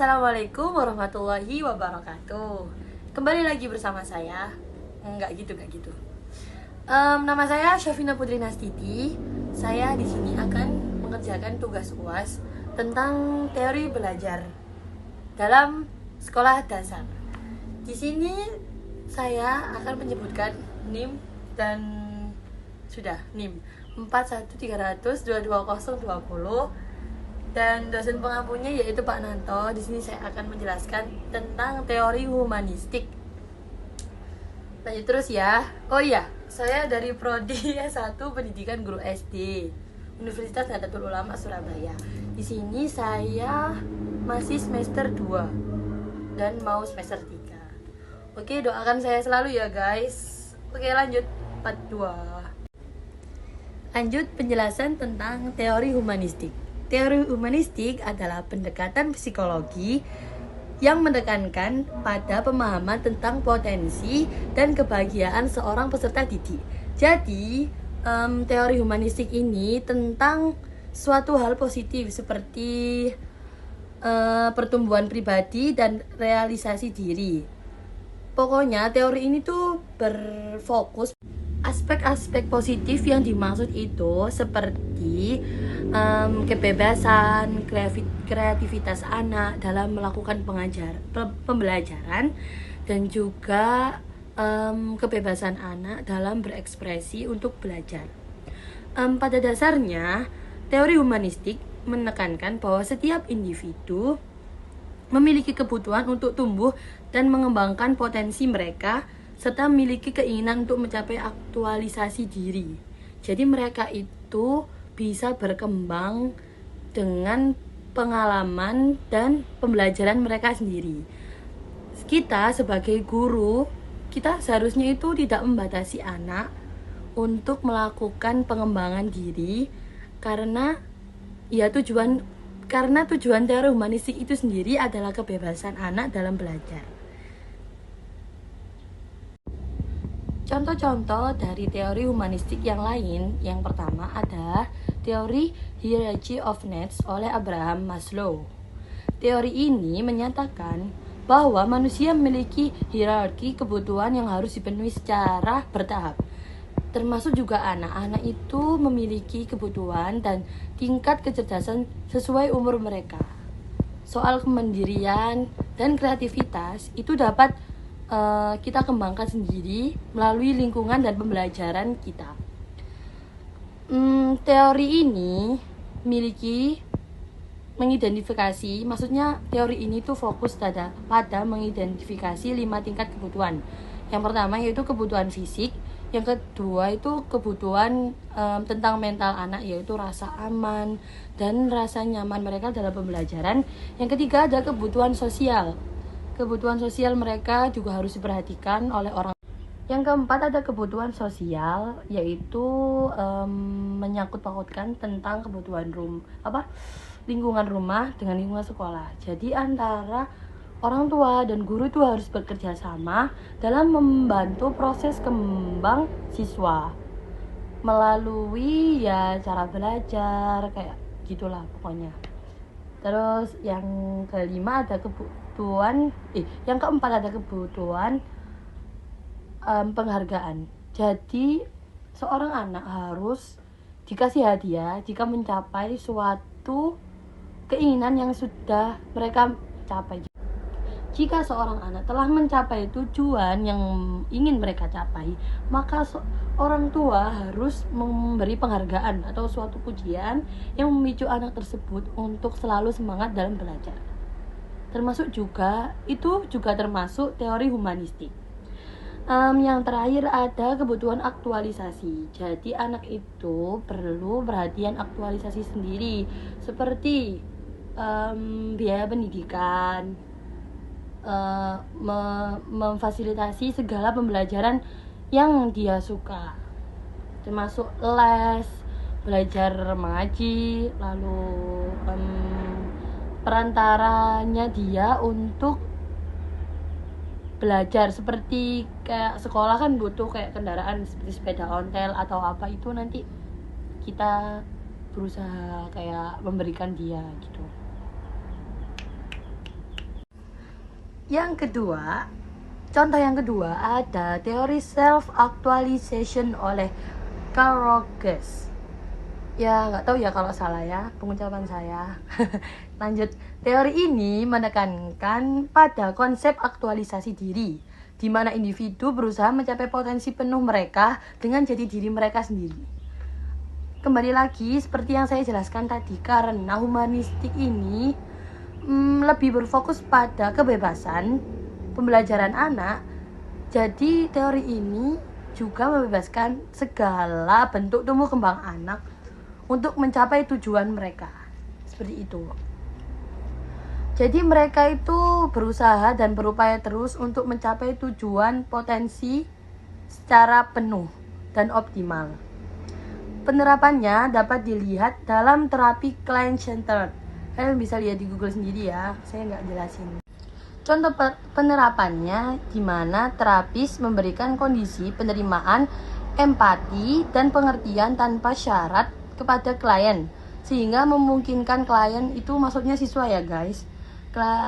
Assalamualaikum warahmatullahi wabarakatuh. Kembali lagi bersama saya. Enggak gitu. Nama saya Syafina Putri Nastiti. Saya di sini akan mengerjakan tugas UAS tentang teori belajar dalam sekolah dasar. Di sini saya akan menyebutkan NIM dan NIM 4130222020 dan dosen pengampunya yaitu Pak Nanto. Di sini saya akan menjelaskan tentang teori humanistik. Lanjut terus ya. Oh iya, saya dari prodi S1 Pendidikan Guru SD Universitas Nahdlatul Ulama Surabaya. Di sini saya masih semester 2 dan mau semester 3. Oke, doakan saya selalu ya guys. Oke, lanjut part 2. Lanjut penjelasan tentang teori humanistik. Teori humanistik adalah pendekatan psikologi yang menekankan pada pemahaman tentang potensi dan kebahagiaan seorang peserta didik. Jadi, teori humanistik ini tentang suatu hal positif seperti pertumbuhan pribadi dan realisasi diri. Pokoknya teori ini tuh berfokus aspek-aspek positif yang dimaksud itu seperti kebebasan, kreativitas anak dalam melakukan pembelajaran dan juga kebebasan anak dalam berekspresi untuk belajar. Pada dasarnya, teori humanistik menekankan bahwa setiap individu memiliki kebutuhan untuk tumbuh dan mengembangkan potensi mereka serta memiliki keinginan untuk mencapai aktualisasi diri. Jadi mereka itu bisa berkembang dengan pengalaman dan pembelajaran mereka sendiri. Kita sebagai guru, kita seharusnya itu tidak membatasi anak untuk melakukan pengembangan diri karena tujuan teori humanistik itu sendiri adalah kebebasan anak dalam belajar. Contoh-contoh dari teori humanistik yang lain, yang pertama adalah teori Hierarchy of Needs oleh Abraham Maslow. Teori ini menyatakan bahwa manusia memiliki hierarki kebutuhan yang harus dipenuhi secara bertahap. Termasuk juga anak-anak itu memiliki kebutuhan dan tingkat kecerdasan sesuai umur mereka. Soal kemandirian dan kreativitas itu dapat kita kembangkan sendiri melalui lingkungan dan pembelajaran kita. Teori ini maksudnya teori ini tuh fokus pada mengidentifikasi 5 tingkat kebutuhan. Yang pertama yaitu kebutuhan fisik, yang kedua itu kebutuhan tentang mental anak, yaitu rasa aman dan rasa nyaman mereka dalam pembelajaran. Yang ketiga ada kebutuhan sosial. Kebutuhan sosial mereka juga harus diperhatikan oleh orang. Yang keempat ada kebutuhan sosial, yaitu menyangkut pautkan tentang kebutuhan lingkungan rumah dengan lingkungan sekolah. Jadi antara orang tua dan guru itu harus bekerja sama dalam membantu proses kembang siswa melalui cara belajar kayak gitulah pokoknya. Terus yang keempat ada kebutuhan penghargaan. Jadi seorang anak harus dikasih hadiah jika mencapai suatu keinginan yang sudah mereka capai. Jika seorang anak telah mencapai tujuan yang ingin mereka capai, maka orang tua harus memberi penghargaan atau suatu pujian yang memicu anak tersebut untuk selalu semangat dalam belajar. Termasuk juga termasuk teori humanistik. Yang terakhir ada kebutuhan aktualisasi. Jadi anak itu perlu perhatian aktualisasi sendiri, seperti biaya pendidikan, memfasilitasi segala pembelajaran yang dia suka, termasuk les, belajar mengaji, lalu perantaranya dia untuk belajar, seperti kayak sekolah kan butuh kayak kendaraan seperti sepeda ontel atau apa, itu nanti kita berusaha kayak memberikan dia gitu. Yang kedua, contoh yang kedua ada teori self-actualization oleh Carl Rogers. Ya nggak tahu ya kalau salah ya pengucapan saya. Lanjut, teori ini menekankan pada konsep aktualisasi diri, di mana individu berusaha mencapai potensi penuh mereka dengan jadi diri mereka sendiri. Kembali lagi seperti yang saya jelaskan tadi, karena humanistik ini lebih berfokus pada kebebasan pembelajaran anak, jadi teori ini juga membebaskan segala bentuk tumbuh kembang anak untuk mencapai tujuan mereka. Seperti itu. Jadi mereka itu berusaha dan berupaya terus untuk mencapai tujuan potensi secara penuh dan optimal. Penerapannya dapat dilihat dalam terapi client-centered. Kalian bisa lihat di Google sendiri ya, saya nggak jelasin. Contoh penerapannya di mana terapis memberikan kondisi penerimaan, empati, dan pengertian tanpa syarat kepada klien, sehingga memungkinkan klien itu maksudnya siswa ya guys,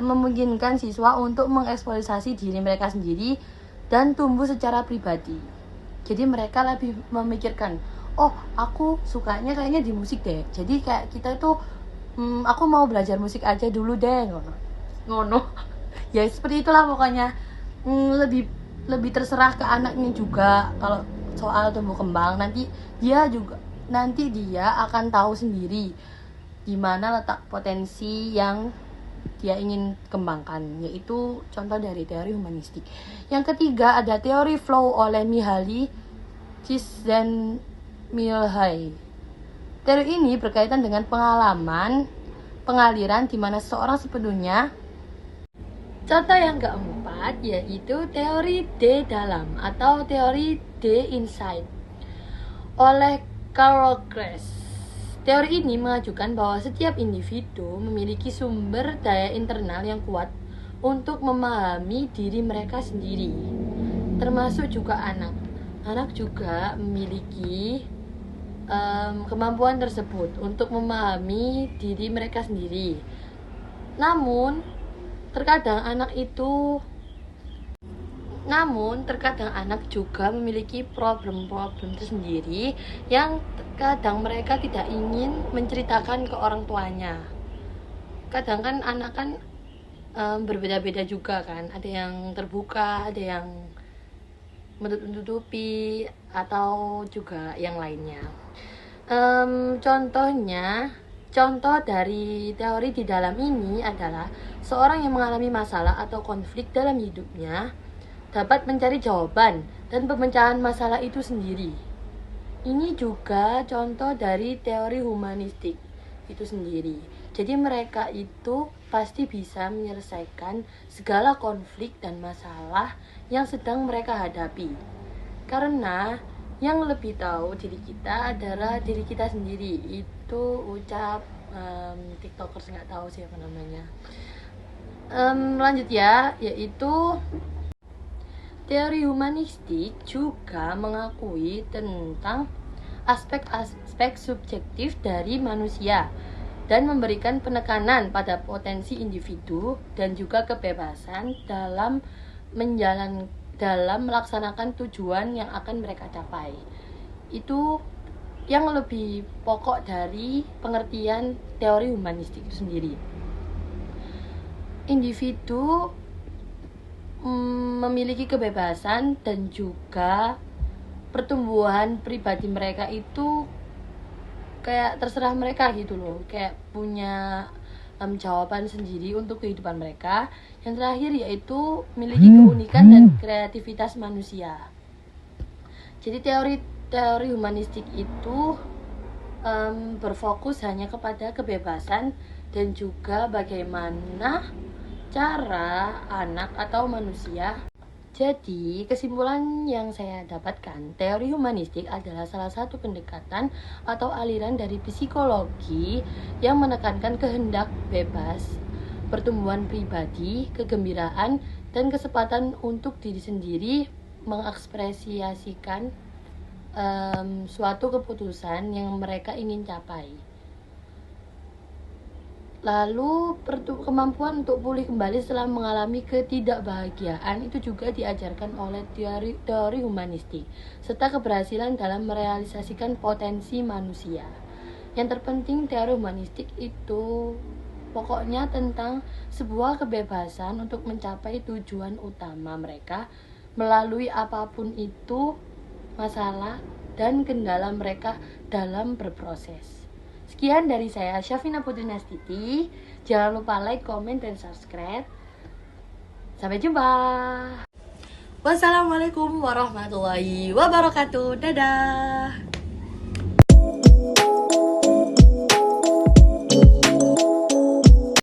memungkinkan siswa untuk mengeksploitasi diri mereka sendiri dan tumbuh secara pribadi. Jadi mereka lebih memikirkan, oh aku sukanya kayaknya di musik deh, jadi kayak kita itu aku mau belajar musik aja dulu deh, ngono. Ya seperti itulah pokoknya. Lebih terserah ke anaknya juga kalau soal tumbuh kembang. Nanti dia akan tahu sendiri di mana letak potensi yang dia ingin kembangkan, yaitu contoh dari teori humanistik. Yang ketiga ada teori flow oleh Mihaly Csikszentmihalyi. Teori ini berkaitan dengan pengaliran di mana seseorang sepenuhnya. Contoh yang keempat yaitu teori D dalam atau teori D inside oleh Carl Rogers. Teori ini mengajukan bahwa setiap individu memiliki sumber daya internal yang kuat untuk memahami diri mereka sendiri, termasuk juga anak. Anak juga memiliki kemampuan tersebut untuk memahami diri mereka sendiri. Namun terkadang anak juga memiliki problem-problem tersendiri yang kadang mereka tidak ingin menceritakan ke orang tuanya. Kadang kan anak kan berbeda-beda juga kan, ada yang terbuka, ada yang menutupi, atau juga yang lainnya. Contoh dari teori di dalam ini adalah seorang yang mengalami masalah atau konflik dalam hidupnya dapat mencari jawaban dan pemecahan masalah itu sendiri. Ini juga contoh dari teori humanistik itu sendiri. Jadi mereka itu pasti bisa menyelesaikan segala konflik dan masalah yang sedang mereka hadapi. Karena yang lebih tahu diri kita adalah diri kita sendiri. Itu ucap tiktokers, nggak tahu siapa namanya. Lanjut ya, yaitu teori humanistik juga mengakui tentang aspek-aspek subjektif dari manusia dan memberikan penekanan pada potensi individu dan juga kebebasan dalam melaksanakan tujuan yang akan mereka capai. Itu yang lebih pokok dari pengertian teori humanistik itu sendiri. Individu memiliki kebebasan dan juga pertumbuhan pribadi mereka itu kayak terserah mereka gitu loh, kayak punya jawaban sendiri untuk kehidupan mereka. Yang terakhir yaitu memiliki keunikan dan kreativitas manusia. Jadi teori humanistik itu berfokus hanya kepada kebebasan dan juga bagaimana cara anak atau manusia. Jadi, kesimpulan yang saya dapatkan, teori humanistik adalah salah satu pendekatan atau aliran dari psikologi yang menekankan kehendak bebas, pertumbuhan pribadi, kegembiraan, dan kesempatan untuk diri sendiri mengekspresiasikan suatu keputusan yang mereka ingin capai. Lalu kemampuan untuk pulih kembali setelah mengalami ketidakbahagiaan itu juga diajarkan oleh teori humanistik, serta keberhasilan dalam merealisasikan potensi manusia. Yang terpenting teori humanistik itu pokoknya tentang sebuah kebebasan untuk mencapai tujuan utama mereka melalui apapun itu masalah dan kendala mereka dalam berproses. Sekian dari saya, Syafina Putri Nastiti. Jangan lupa like, komen, dan subscribe. Sampai jumpa. Wassalamualaikum warahmatullahi wabarakatuh. Dadah.